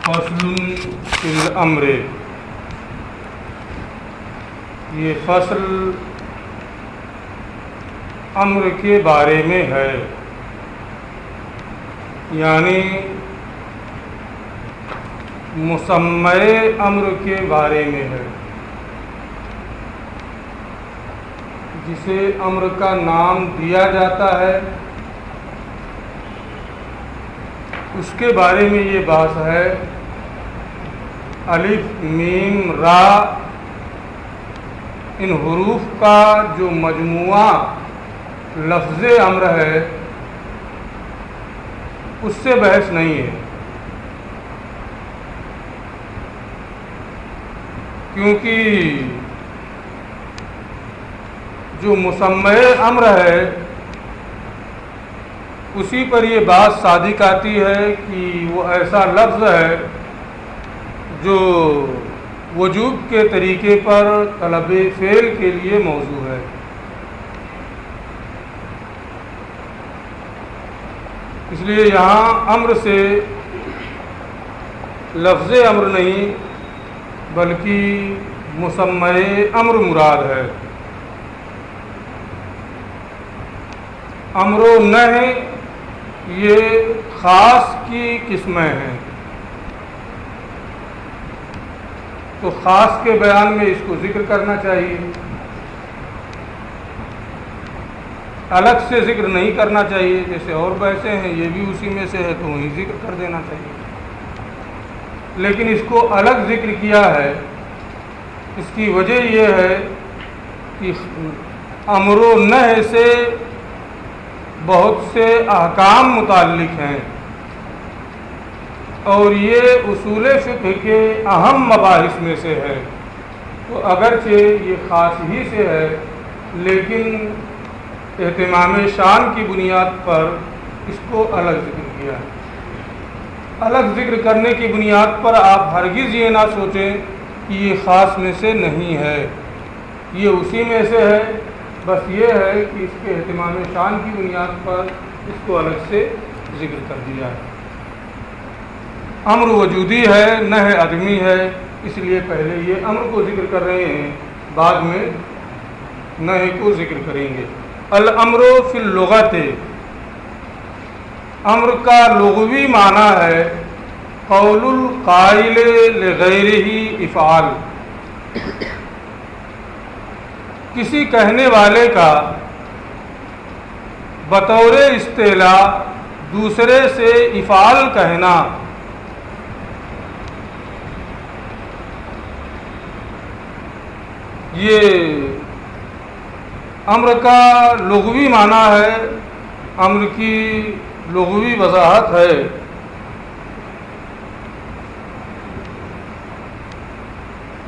فصل فی الامر، یہ فصل امر کے بارے میں ہے، یعنی مسمى امر کے بارے میں ہے، جسے امر کا نام دیا جاتا ہے اس کے بارے میں یہ بحث ہے۔ الف میم را ان حروف کا جو مجموعہ لفظ امر ہے اس سے بحث نہیں ہے، کیونکہ جو مسمى امر ہے اسی پر یہ بات صادق آتی ہے کہ وہ ایسا لفظ ہے جو وجوب کے طریقے پر طلب فعل کے لیے موضوع ہے۔ اس لیے یہاں امر سے لفظ امر نہیں بلکہ مسمى امر مراد ہے۔ امر و نہی یہ خاص کی قسمیں ہیں، تو خاص کے بیان میں اس کو ذکر کرنا چاہیے، الگ سے ذکر نہیں کرنا چاہیے۔ جیسے اور بحثیں ہیں یہ بھی اسی میں سے ہے تو وہیں ذکر کر دینا چاہیے، لیکن اس کو الگ ذکر کیا ہے۔ اس کی وجہ یہ ہے کہ امر و نہی سے بہت سے احکام متعلق ہیں اور یہ اصول فقہ کے اہم مباحث میں سے ہے، تو اگرچہ یہ خاص ہی سے ہے لیکن اہتمام شان کی بنیاد پر اس کو الگ ذکر کیا ہے۔ الگ ذکر کرنے کی بنیاد پر آپ ہرگز یہ نہ سوچیں کہ یہ خاص میں سے نہیں ہے، یہ اسی میں سے ہے، بس یہ ہے کہ اس کے اہتمام شان کی بنیاد پر اس کو الگ سے ذکر کر دیا ہے۔ امر وجودی ہے، نہی عدمی ہے، اس لیے پہلے یہ امر کو ذکر کر رہے ہیں، بعد میں نہی کو ذکر کریں گے۔ الامر فی اللغت، امر کا لغوی معنی ہے قول القائل لغیرہ افعال، کسی کہنے والے کا بطور اصطلاح دوسرے سے افعال کہنا، یہ امر کا لغوی معنی ہے، امر کی لغوی وضاحت ہے۔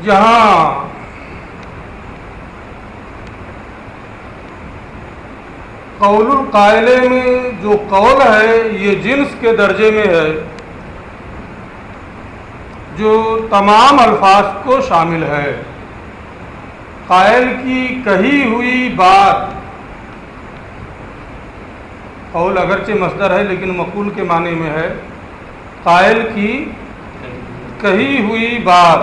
یہاں قول القائل میں جو قول ہے یہ جنس کے درجے میں ہے، جو تمام الفاظ کو شامل ہے۔ قائل کی کہی ہوئی بات، قول اگرچہ مصدر ہے لیکن مفعول کے معنی میں ہے، قائل کی کہی ہوئی بات،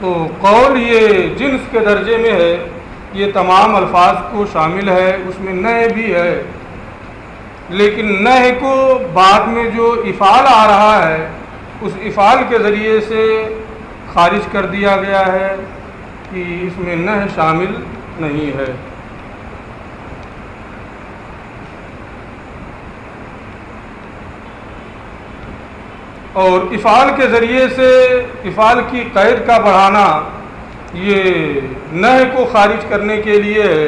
تو قول یہ جنس کے درجے میں ہے، یہ تمام الفاظ کو شامل ہے، اس میں نہی بھی ہے، لیکن نہی کو بعد میں جو افعال آ رہا ہے اس افعال کے ذریعے سے خارج کر دیا گیا ہے کہ اس میں نہی شامل نہیں ہے۔ اور افعال کے ذریعے سے افعال کی قید کا بڑھانا یہ نہی کو خارج کرنے کے لیے ہے،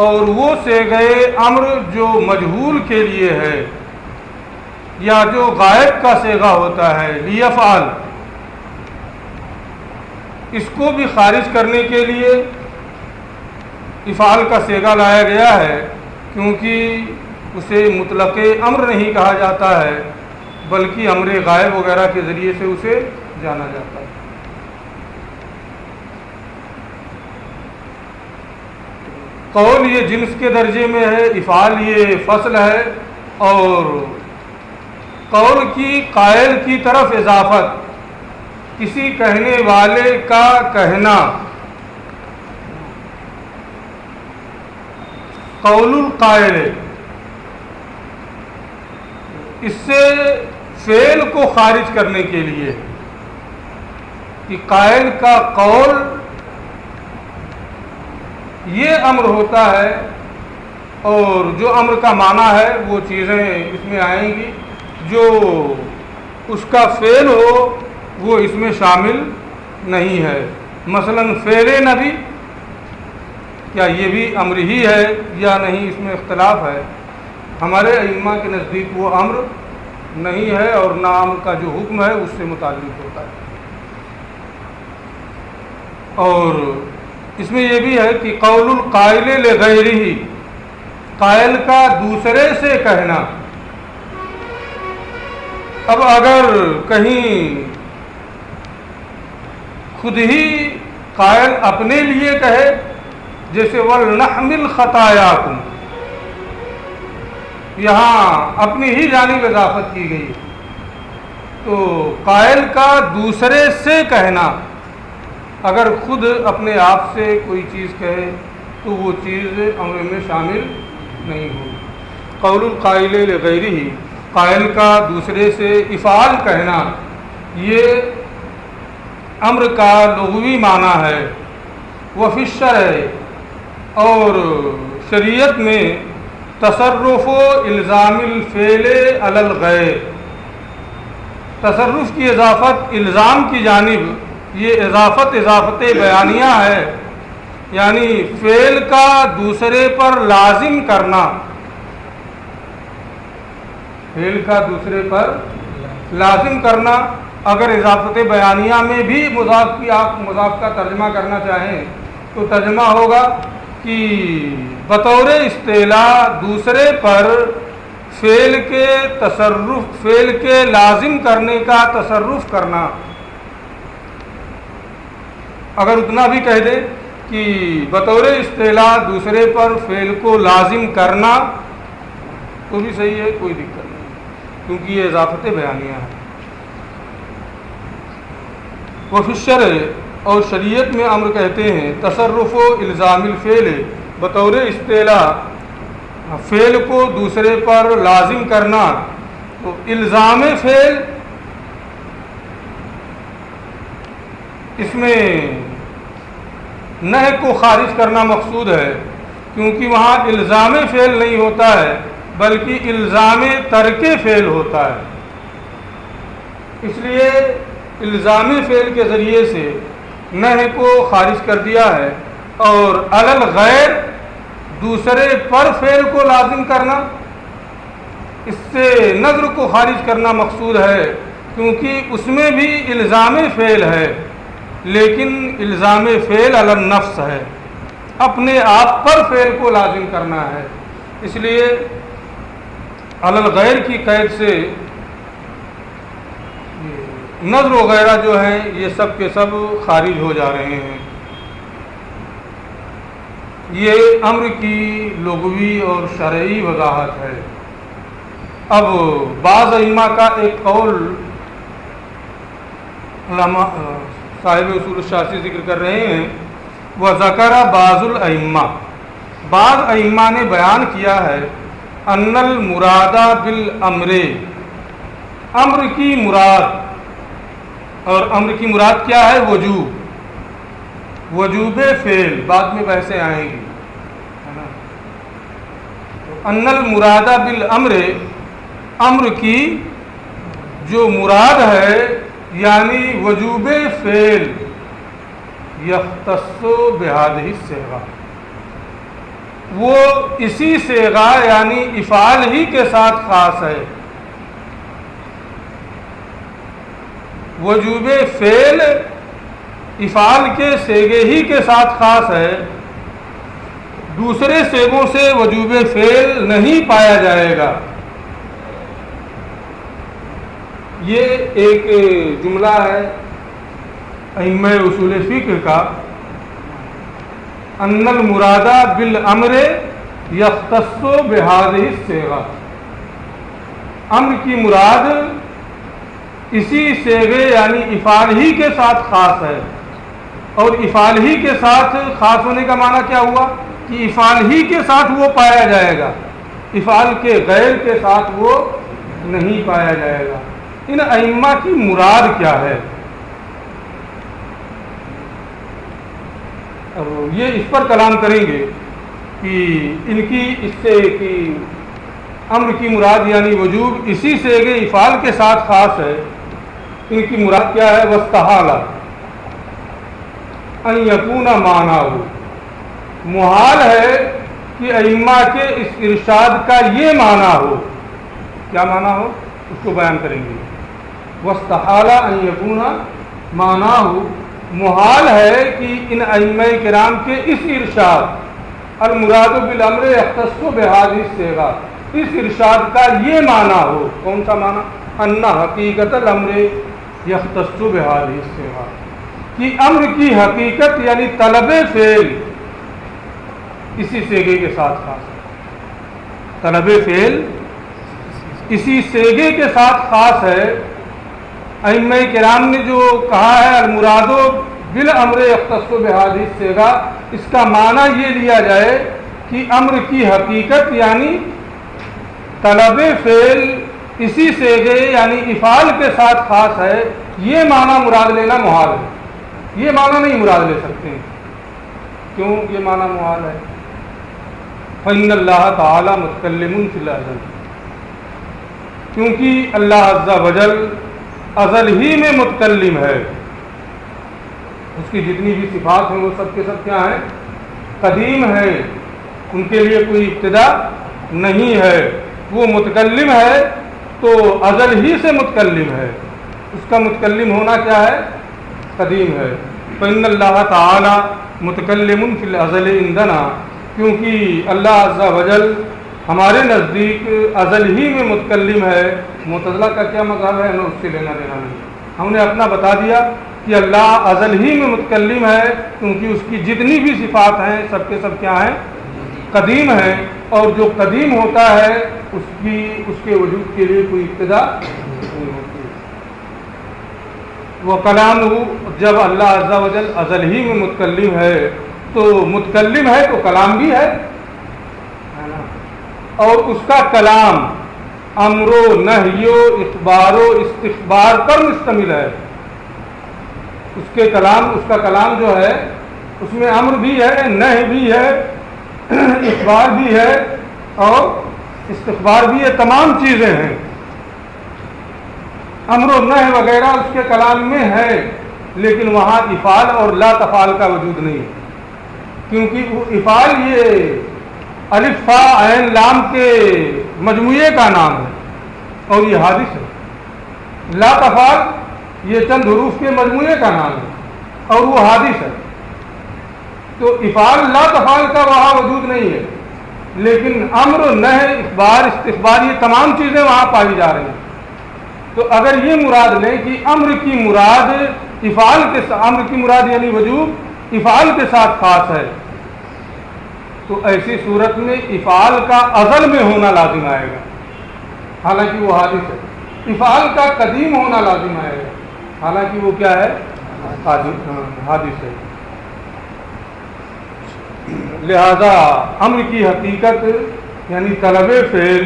اور وہ صیغہ امر جو مجہول کے لیے ہے یا جو غائب کا صیغہ ہوتا ہے لیفعل، اس کو بھی خارج کرنے کے لیے افعال کا صیغہ لایا گیا ہے، کیونکہ اسے مطلق امر نہیں کہا جاتا ہے بلکہ امر غائب وغیرہ کے ذریعے سے اسے جانا جاتا ہے۔ قول یہ جنس کے درجے میں ہے، افعال یہ فصل ہے، اور قول کی قائل کی طرف اضافت، کسی کہنے والے کا کہنا، قول القائل، اس سے فعل کو خارج کرنے کے لیے کہ قائل کا قول یہ امر ہوتا ہے، اور جو امر کا معنی ہے وہ چیزیں اس میں آئیں گی، جو اس کا فعل ہو وہ اس میں شامل نہیں ہے۔ مثلا فعل نبی، کیا یہ بھی امر ہی ہے یا نہیں، اس میں اختلاف ہے۔ ہمارے ائمہ کے نزدیک وہ امر نہیں ہے، اور نہ امر کا جو حکم ہے اس سے متعلق ہوتا ہے۔ اور اس میں یہ بھی ہے کہ قول القائل لغیرہ، قائل کا دوسرے سے کہنا۔ اب اگر کہیں خود ہی قائل اپنے لیے کہے، جیسے وَلْنَحْمِلْ خَطَايَاكُمْ، یہاں اپنی ہی جانب اضافت کی گئی، تو قائل کا دوسرے سے کہنا، اگر خود اپنے آپ سے کوئی چیز کہے تو وہ چیز امر میں شامل نہیں ہوگی۔ قول القائل لغیرہ، قائل کا دوسرے سے افعال کہنا، یہ امر کا لغوی معنی ہے۔ وفی الشرع، اور شریعت میں تصرف و الزام الفعل علی الغیر، تصرف کی اضافت الزام کی جانب، یہ اضافت بیانیہ ہے، یعنی فعل کا دوسرے پر لازم کرنا، فعل کا دوسرے پر لازم کرنا۔ اگر اضافت بیانیہ میں بھی مضاف کا ترجمہ کرنا چاہیں تو ترجمہ ہوگا کہ بطور استعلاء دوسرے پر فعل کے لازم کرنے کا تصرف کرنا۔ اگر اتنا بھی کہہ دے کہ بطور استعلاء دوسرے پر فعل کو لازم کرنا تو بھی صحیح ہے، کوئی دقت نہیں، کیونکہ یہ اضافت بیانیہ ہے۔ وفی الشرع، اور شریعت میں امر کہتے ہیں تصرف و الزام الفعل، بطور استعلاء فعل کو دوسرے پر لازم کرنا۔ تو الزام فعل، اس میں نہی کو خارج کرنا مقصود ہے، کیونکہ وہاں الزام فعل نہیں ہوتا ہے بلکہ الزام ترک فعل ہوتا ہے۔ اس لیے الزام فعل کے ذریعے سے نہی کو خارج کر دیا ہے، اور علی الغیر، دوسرے پر فعل کو لازم کرنا، اس سے نظر کو خارج کرنا مقصود ہے، کیونکہ اس میں بھی الزام فعل ہے، لیکن الزام فعل علی النفس ہے، اپنے آپ پر فعل کو لازم کرنا ہے۔ اس لیے علی الغیر کی قید سے نظر وغیرہ جو ہیں یہ سب کے سب خارج ہو جا رہے ہیں۔ یہ امر کی لغوی اور شرعی وضاحت ہے۔ اب بعض ائمہ کا ایک قول علامہ صاحب اصول الشاسی ذکر کر رہے ہیں، وَذَكَرَ بَعْضُ الْأَئِمَّةِ، بعض ائمہ نے بیان کیا ہے، ان المراد بالامر، امر کی مراد، اور امر کی مراد کیا ہے؟ وجوب فعل، بعد میں بحثیں آئیں گی۔ ان المراد بالامر، امر کی جو مراد ہے یعنی وجوب فعل، یختص بہذہ الصیغہ، وہ اسی صیغہ یعنی افعال ہی کے ساتھ خاص ہے۔ وجوب فعل افعال کے صیغے ہی کے ساتھ خاص ہے، دوسرے صیغوں سے وجوب فعل نہیں پایا جائے گا۔ یہ ایک جملہ ہے ائمہ اصول فقہ کا، ان المراد بالامر یختص بہذہ الصیغہ، امر کی مراد اسی صیغے یعنی افعال ہی کے ساتھ خاص ہے، اور افعال ہی کے ساتھ خاص ہونے کا معنی کیا ہوا کہ افعال ہی کے ساتھ وہ پایا جائے گا، افعال کے غیر کے ساتھ وہ نہیں پایا جائے گا۔ ان ائمہ کی مراد کیا ہے؟ یہ اس پر کلام کریں گے کہ ان کی اس سے کہ امر کی مراد یعنی وجوب اسی صیغے افعال کے ساتھ خاص ہے، ان کی مراد کیا ہے؟ واستحال ان یکون معنیہ، محال ہے کہ ائمہ کے اس ارشاد کا یہ معنی ہو۔ کیا معنی ہو اس کو بیان کریں گے۔ واستحال ان یکون معنیہ، محال ہے کہ ان ائمہ کرام کے اس ارشاد المراد بالامر یختص بہذہ الصیغہ، اس ارشاد کا یہ معنی ہو۔ کون سا معنی؟ ان حقیقت الامر یختص بہذہ الصیغہ، کہ امر کی حقیقت یعنی طلب فعل اسی صیغے کے ساتھ خاص ہے، طلب فعل اسی صیغے کے ساتھ خاص ہے۔ ائمہ کرام نے جو کہا ہے المراد بالامر یختص بہذہ الصیغہ، اس کا معنی یہ لیا جائے کہ امر کی حقیقت یعنی طلب فعل اسی صیغے یعنی افعال کے ساتھ خاص ہے، یہ معنی مراد لینا محال ہے، یہ معنی نہیں مراد لے سکتے ہیں۔ کیوں یہ معنی محال ہے؟ فإن اللہ تعالی متکلم فی الازل، کیونکہ اللہ عز و جل ازل ہی میں متکلم ہے، اس کی جتنی بھی صفات ہیں وہ سب کے سب کیا ہیں؟ قدیم ہے، ان کے لیے کوئی ابتدا نہیں ہے، وہ متکلم ہے تو ازل ہی سے متکلم ہے، اس کا متکلم ہونا کیا ہے؟ قدیم ہے۔ فإن اللہ تعالی متکلم فی الازل عندنا، کیونکہ اللہ عز و جل ہمارے نزدیک ازل ہی میں متکلم ہے۔ معتزلہ کا کیا مذہب ہے؟ ہمیں اس سے لینا دینا نہیں، ہم نے اپنا بتا دیا کہ اللہ ازل ہی میں متکلم ہے، کیونکہ اس کی جتنی بھی صفات ہیں سب کے سب کیا ہیں؟ قدیم ہیں، اور جو قدیم ہوتا ہے اس کے وجود کے لیے کوئی ابتدا نہیں ہوتی۔ وہ کلام ہو، جب اللہ عز و جل ازل ہی میں متکلم ہے تو متکلم ہے تو کلام بھی ہے، اور اس کا کلام امر و نہی و اخبار و استخبار پر مشتمل ہے۔ اس کا کلام جو ہے اس میں امر بھی ہے، نہی بھی ہے، اخبار بھی ہے اور استخبار بھی ہے، تمام چیزیں ہیں۔ امر و نہی وغیرہ اس کے کلام میں ہے، لیکن وہاں افعال اور لا تفعال کا وجود نہیں، کیونکہ وہ افعال یہ الف فا عین لام کے مجموعے کا نام ہے اور یہ حادث ہے۔ لا تفعال یہ چند حروف کے مجموعے کا نام ہے اور وہ حادث ہے، تو افعال لا تفعال کا وہاں وجود نہیں ہے، لیکن امر نہی اخبار استخبار یہ تمام چیزیں وہاں پائی جا رہی ہیں۔ تو اگر یہ مراد لیں کہ امر کی مراد افعال کے ساتھ، امر کی مراد یعنی وجوب افعال کے ساتھ خاص ہے، تو ایسی صورت میں افعال کا ازل میں ہونا لازم آئے گا، حالانکہ وہ حادث ہے۔ افعال کا قدیم ہونا لازم آئے گا، حالانکہ وہ کیا ہے؟ حادث ہے۔ لہذا امر کی حقیقت یعنی طلب فعل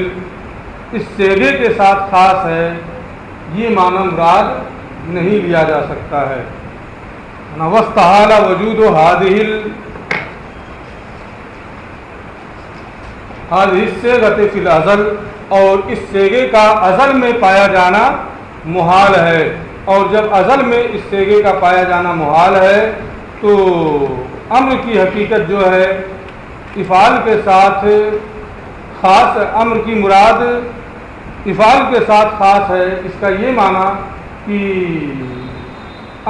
اس صیغے کے ساتھ خاص ہے، یہ معنی مراد نہیں لیا جا سکتا ہے۔ واستحال وجود هذه الصيغة فی الازل، اور اس صیغے کا ازل میں پایا جانا محال ہے، اور جب ازل میں اس صیغے کا پایا جانا محال ہے تو امر کی حقیقت جو ہے افعال کے ساتھ خاص، امر کی مراد افعال کے ساتھ خاص ہے۔ اس کا یہ معنی کہ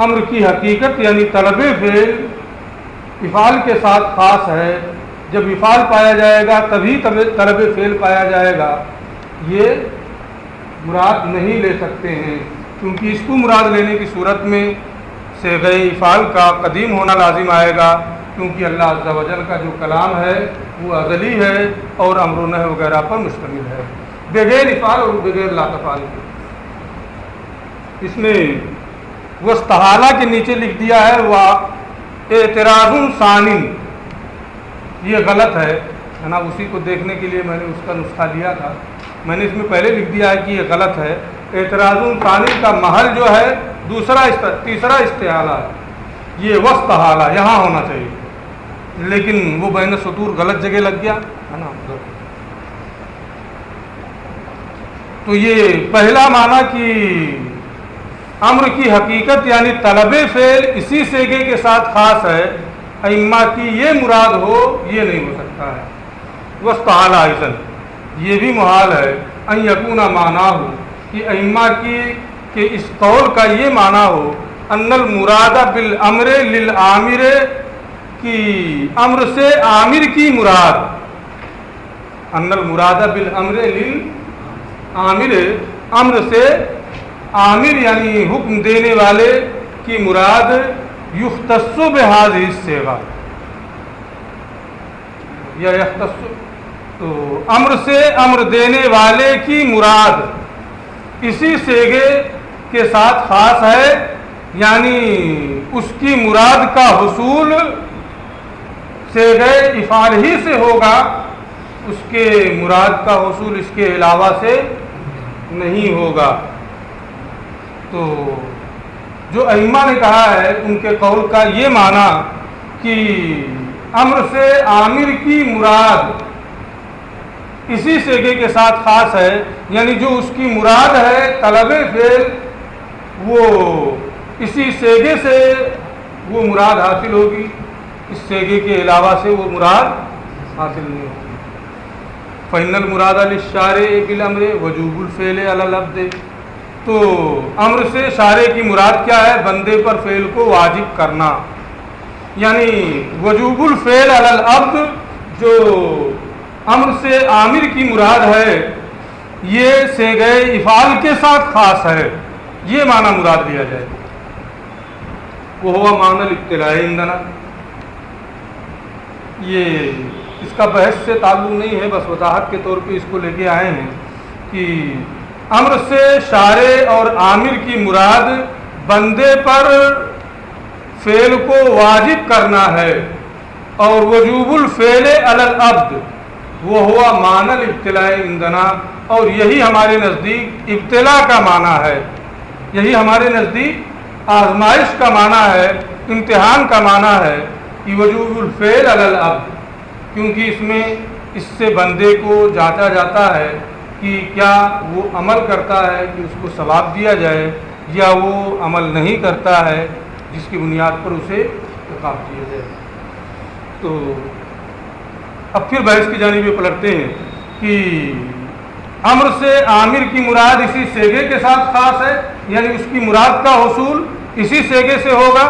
امر کی حقیقت یعنی طلب فعل افعال کے ساتھ خاص ہے، جب افعال پایا جائے گا تبھی طلب فعل پایا جائے گا، یہ مراد نہیں لے سکتے ہیں، کیونکہ اس کو مراد لینے کی صورت میں صیغہ افعال کا قدیم ہونا لازم آئے گا، کیونکہ اللہ عز و جل کا جو کلام ہے وہ ازلی ہے اور امر و نہی وغیرہ پر مشتمل ہے۔ بغیر افعال اور بغیر لا تفعال کے. اس میں وستحالہ کے نیچے لکھ دیا ہے وہ اعتراض ثانی. یہ غلط ہے نا. اسی کو دیکھنے کے لیے میں نے اس کا نسخہ لیا تھا. میں نے اس میں پہلے لکھ دیا ہے کہ یہ غلط ہے. اعتراض ثانی کا محل جو ہے تیسرا استحالہ ہے. یہ وستحالہ یہاں ہونا چاہیے, لیکن وہ بین سطور غلط جگہ لگ گیا ہے نا. تو یہ پہلا معنی کہ امر کی حقیقت یعنی طلب فعل اسی سیغے کے ساتھ خاص ہے, ائمہ کی یہ مراد ہو یہ نہیں ہو سکتا ہے. وستحالہ ایسن یہ بھی محال ہے ان یکون معنی ہو کہ ائمہ کی کہ اس قول کا یہ معنی ہو ان المراد بالامر للعامر کی امر سے عامر کی مراد, ان المراد بالامر للعامر امر سے عامر یعنی حکم دینے والے کی مراد یختص بہذہ الصیغہ یا یختص, تو امر سے امر دینے والے کی مراد اسی صیغے کے ساتھ خاص ہے, یعنی اس کی مراد کا حصول صیغہ افعال ہی سے ہوگا, اس کے مراد کا حصول اس کے علاوہ سے نہیں ہوگا. تو جو ائمہ نے کہا ہے ان کے قول کا یہ معنی کہ امر سے عامر کی مراد اسی صیغے کے ساتھ خاص ہے, یعنی جو اس کی مراد ہے طلب فعل وہ اسی صیغے سے وہ مراد حاصل ہوگی, اس صیغے کے علاوہ سے وہ مراد حاصل نہیں ہوگی. فإن المراد للشارع بالامر وجوب الفعل علی العبد. تو امر سے شارع کی مراد کیا ہے؟ بندے پر فعل کو واجب کرنا, یعنی وجوب الفعل علی العبد جو امر سے عامر کی مراد ہے یہ صیغہ افعال کے ساتھ خاص ہے, یہ معنی مراد لیا جائے. وہ ہوا معنی الابتلاء عندنا. یہ اس کا بحث سے تعلق نہیں ہے, بس وضاحت کے طور پہ اس کو لے کے آئے ہیں کہ امر سے شارع اور عامر کی مراد بندے پر فعل کو واجب کرنا ہے, اور وجوب الفعل علی العبد وہ ہوا معنی الابتلاء عندنا, اور یہی ہمارے نزدیک ابتلاء کا معنی ہے, یہی ہمارے نزدیک آزمائش کا معنی ہے, امتحان کا معنی ہے کہ وجوب الفعل علی العبد, کیونکہ اس سے بندے کو جانچا جاتا ہے کہ کیا وہ عمل کرتا ہے کہ اس کو ثواب دیا جائے, یا وہ عمل نہیں کرتا ہے جس کی بنیاد پر اسے عقاب دیا جائے. تو اب پھر بحث کی جانب پلٹتے ہیں کہ امر سے عامر کی مراد اسی صیغے کے ساتھ خاص ہے, یعنی اس کی مراد کا حصول اسی صیغے سے ہوگا,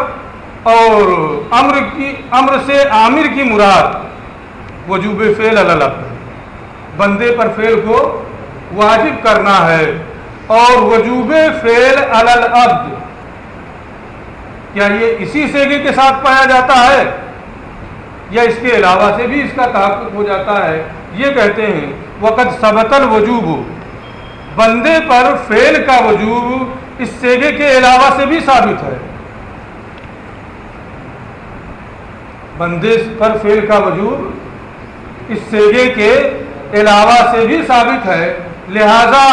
اور امر سے عامر کی مراد وجوب فعل علی العبد بندے پر فعل کو واجب کرنا ہے, اور وجوب فعل علی العبد کیا یہ اسی صیغے کے ساتھ پایا جاتا ہے یا اس کے علاوہ سے بھی اس کا تحقق ہو جاتا ہے؟ یہ کہتے ہیں وقد ثبت الوجوب, بندے پر فعل کا وجوب اس صیغے کے علاوہ سے بھی ثابت ہے, بندے پر فعل کا وجوب اس صیغے کے علاوہ سے بھی ثابت ہے, لہذا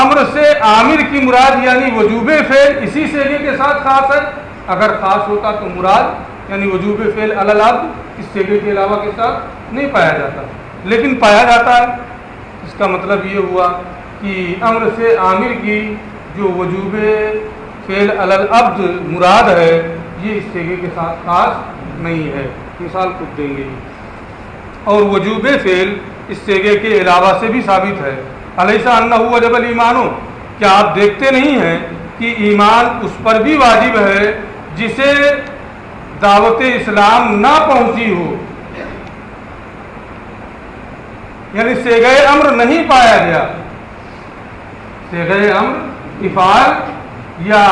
امر سے عامر کی مراد یعنی وجوب فعل اسی صیغے کے ساتھ خاص ہے. اگر خاص ہوتا تو مراد یعنی وجوب فعل علی العبد اس صیغے کے علاوہ کے ساتھ نہیں پایا جاتا, لیکن پایا جاتا ہے. اس کا مطلب یہ ہوا کہ امر سے عامر کی جو وجوب فعل علی العبد مراد ہے یہ اس صیغے کے ساتھ خاص نہیں ہے. مثال خود دیں گے. اور وجوب فعل اس صیغے کے علاوہ سے بھی ثابت ہے. الیس انہ وجب الایمان, کیا آپ دیکھتے نہیں ہیں کہ ایمان اس پر بھی واجب ہے جسے دعوت اسلام نہ پہنچی ہو, یعنی صیغہ امر نہیں پایا گیا, صیغہ امر افعال یا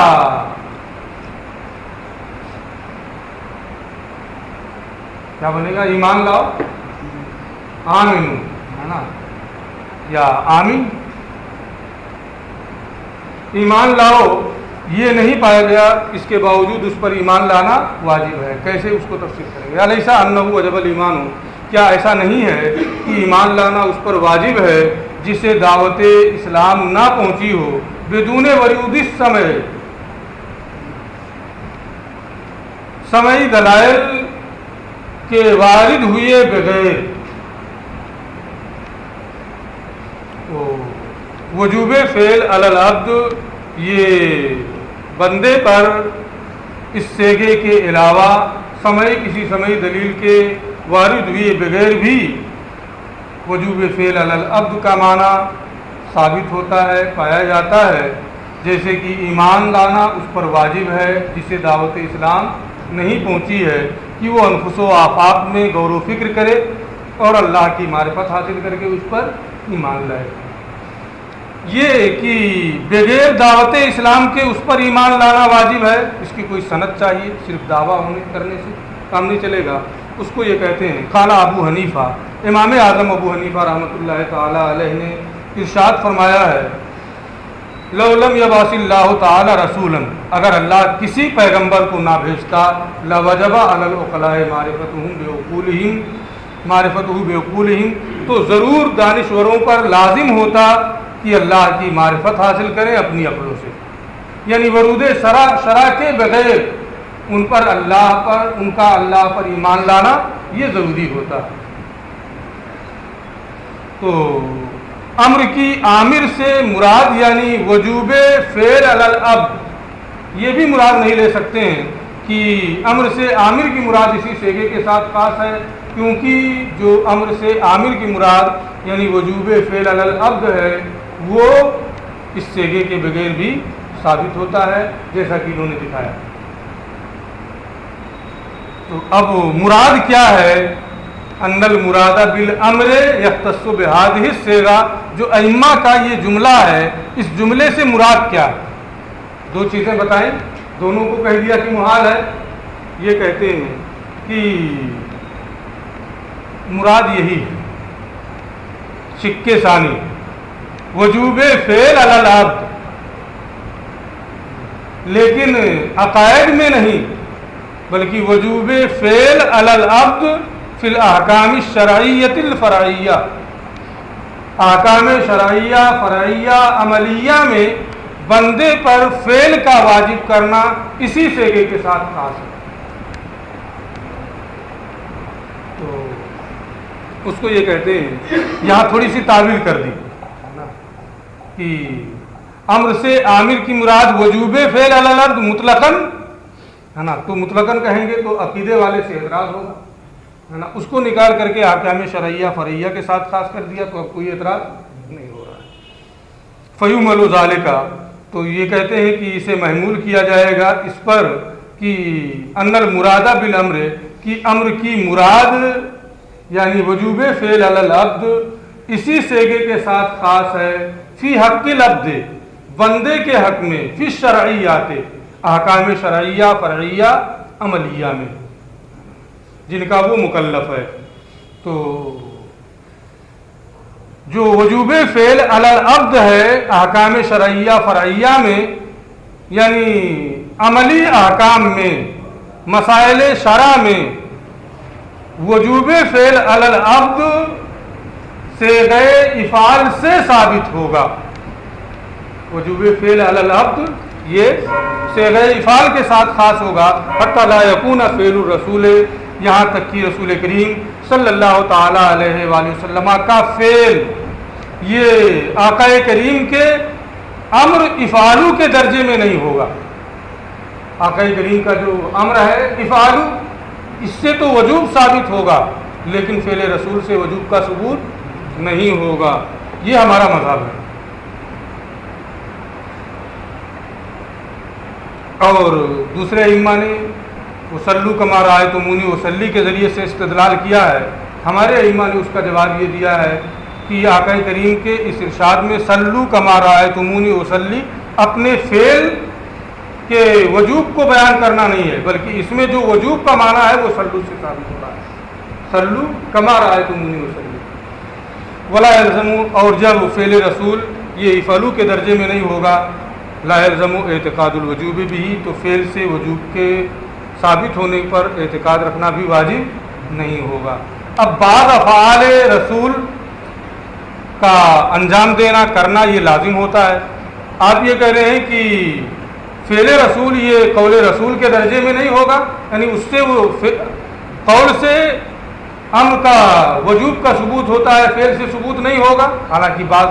کیا بنے گا ایمان لاؤ آمنو ہے نا, یا آمین، ایمان لاؤ یہ نہیں پایا گیا، اس کے باوجود اس پر ایمان لانا واجب ہے۔ کیسے اس کو تفسیر کریں گے؟ الیسا انہ وجب الایمان ہو، کیا ایسا نہیں ہے کہ ایمان لانا اس پر واجب ہے جسے دعوت اسلام نہ پہنچی ہو، بدون ورود السمع، سمعی دلائل کے وارد ہوئے بغیر۔ وجوب فعل علی العبد، یہ بندے پر اس سیغے کے علاوہ کسی سمعی دلیل کے وارد ہوئے بغیر بھی وجوب فعل علی العبد کا معنی ثابت ہوتا ہے، پایا جاتا ہے، جیسے کہ ایمان لانا اس پر واجب ہے جسے دعوت اسلام نہیں پہنچی ہے کہ وہ انفس و آفاق میں غور و فکر کرے اور اللہ کی معرفت حاصل کر کے اس پر ایمان لائے۔ یہ کہ بغیر دعوت اسلام کے اس پر ایمان لانا واجب ہے، اس کی کوئی سند چاہیے، صرف دعویٰ کرنے سے کام نہیں چلے گا۔ اس کو یہ کہتے ہیں، قال ابو حنیفہ، امام اعظم ابو حنیفہ رحمۃ اللہ تعالی علیہ نے ارشاد فرمایا ہے، لو لم یبعث اللہ تعالی رسولا، اگر اللہ کسی پیغمبر کو نہ بھیجتا، لوجب علی العقلاء معرفتہ بعقولہم، تو ضرور دانشوروں پر لازم ہوتا کہ اللہ کی معرفت حاصل کریں اپنی عقلوں سے، یعنی ورود شرع کے بغیر ان کا اللہ پر ایمان لانا یہ ضروری ہوتا ہے۔ تو امر کی عامر سے مراد یعنی وجوب فعل علی العبد، یہ بھی مراد نہیں لے سکتے ہیں کہ امر سے عامر کی مراد اسی سیغے کے ساتھ خاص ہے، کیونکہ جو امر سے عامر کی مراد یعنی وجوب فعل علی العبد ہے وہ اس سیغے کے بغیر بھی ثابت ہوتا ہے، جیسا کہ انہوں نے دکھایا۔ تو اب مراد کیا ہے؟ ان المراد بالامر یختص بهذه الصیغہ، جو ائمہ کا یہ جملہ ہے، اس جملے سے مراد کیا ہے؟ دو چیزیں بتائیں، دونوں کو کہہ دیا کہ محال ہے، یہ کہتے ہیں کہ مراد یہی ہے، شق ثانی وجوب فعل علی العبد، لیکن عقائد میں نہیں بلکہ وجوب فعل علی العبد فی الاحکام الشرعیۃ الفرعیہ، احکام شرعیہ فرعیہ عملیہ میں بندے پر فعل کا واجب کرنا اسی سیغے کے ساتھ خاص ہے۔ تو اس کو یہ کہتے ہیں، یہاں تھوڑی سی تعویل کر دی کہ امر سے عامر کی مراد وجوب فعل علی العبد مطلقاً ہے نا، تو مطلقاً کہیں گے تو عقیدے والے سے اعتراض ہوگا، ہے نا، اس کو نکال کر کے احکام شرعیہ فرعیہ کے ساتھ خاص کر دیا تو اب کوئی اعتراض نہیں ہو رہا ہے۔ فیحمل ذالک، تو یہ کہتے ہیں کہ اسے محمول کیا جائے گا اس پر کہ ان المراد بالامر، کہ امر کی مراد یعنی وجوب فعل علی العبد اسی سیغے کے ساتھ خاص ہے، فی حق العبد، بندے کے حق میں، فی الشرعیات، احکام شرعیہ فرعیہ عملیہ میں جن کا وہ مکلف ہے۔ تو جو وجوب فعل علی العبد ہے احکام شرعیہ فرعیہ میں، یعنی عملی احکام میں، مسائل شرع میں وجوب فعل علی العبد صیغہ افعال سے ثابت ہوگا۔ وجوب فعل علی العبد یہ صیغہ افعال کے ساتھ خاص ہوگا، حتی لا یکون فعل الرسول، یہاں تک کہ رسول کریم صلی اللہ تعالی علیہ وآلہ وسلم کا فعل یہ آقا کریم کے امر افعالو کے درجے میں نہیں ہوگا۔ آقا کریم کا جو امر ہے افعالو، اس سے تو وجوب ثابت ہوگا لیکن فعل رسول سے وجوب کا ثبوت نہیں ہوگا۔ یہ ہمارا مذہب ہے۔ اور دوسرے ائمہ نے وصلو کما رأیتمونی وصلی کے ذریعے سے استدلال کیا ہے، ہمارے ائمہ نے اس کا جواب یہ دیا ہے کہ یہ آقا کریم کے اس ارشاد میں سلو کما رأیتمونی وصلی اپنے فعل کے وجوب کو بیان کرنا نہیں ہے، بلکہ اس میں جو وجوب کا معنی ہے وہ سلو سے ثابت ہو رہا ہے، سلو کما رأیتمونی وصلی۔ ولا یلزم، اور جب فعل رسول یہ افعلو کے درجے میں نہیں ہوگا، لا یلزم اعتقاد الوجوب بھی، تو فعل سے وجوب کے ثابت ہونے پر اعتقاد رکھنا بھی واجب نہیں ہوگا۔ اب بعض افعال رسول کا انجام دینا کرنا یہ لازم ہوتا ہے۔ آپ یہ کہہ رہے ہیں کہ فعل رسول یہ قول رسول کے درجے میں نہیں ہوگا، یعنی اس سے وہ قول سے امر کا وجوب کا ثبوت ہوتا ہے، فعل سے ثبوت نہیں ہوگا۔ حالانکہ بعض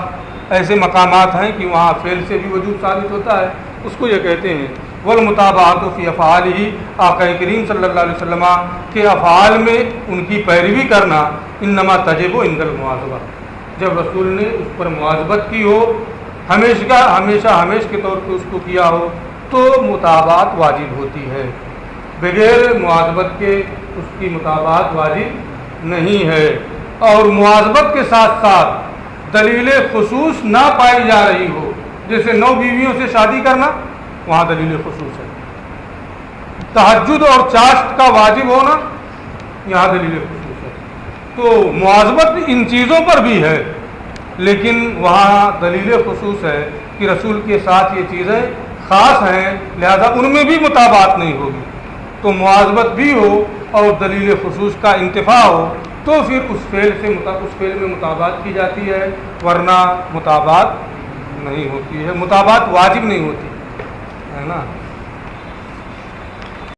ایسے مقامات ہیں کہ وہاں فعل سے بھی وجوب ثابت ہوتا ہے، اس کو یہ کہتے ہیں والمتابعۃ فی افعالہ، آقا کریم صلی اللہ علیہ وسلم کے افعال میں ان کی پیروی کرنا انما تجب عند المواظبہ، جب رسول نے اس پر مواظبت کی ہو، ہمیشہ کے طور پہ اس کو کیا ہو، تو متابعت واجب ہوتی ہے۔ بغیر مواظبت کے اس کی متابعت واجب نہیں ہے۔ اور مواظبت کے ساتھ ساتھ دلیل خصوص نہ پائی جا رہی ہو، جیسے 9 بیویوں سے شادی کرنا، وہاں دلیل خصوص ہے۔ تہجد اور چاشت کا واجب ہونا، یہاں دلیل خصوص ہے۔ تو مواظبت ان چیزوں پر بھی ہے، لیکن وہاں دلیل خصوص ہے کہ رسول کے ساتھ یہ چیزیں خاص ہیں، لہذا ان میں بھی مطابقت نہیں ہوگی۔ تو مواظبت بھی ہو اور دلیل خصوص کا انتفاع ہو تو پھر اس فعل میں مطابقت کی جاتی ہے، ورنہ مطابقت نہیں ہوتی ہے، مطابقت واجب نہیں ہوتی ہے نا۔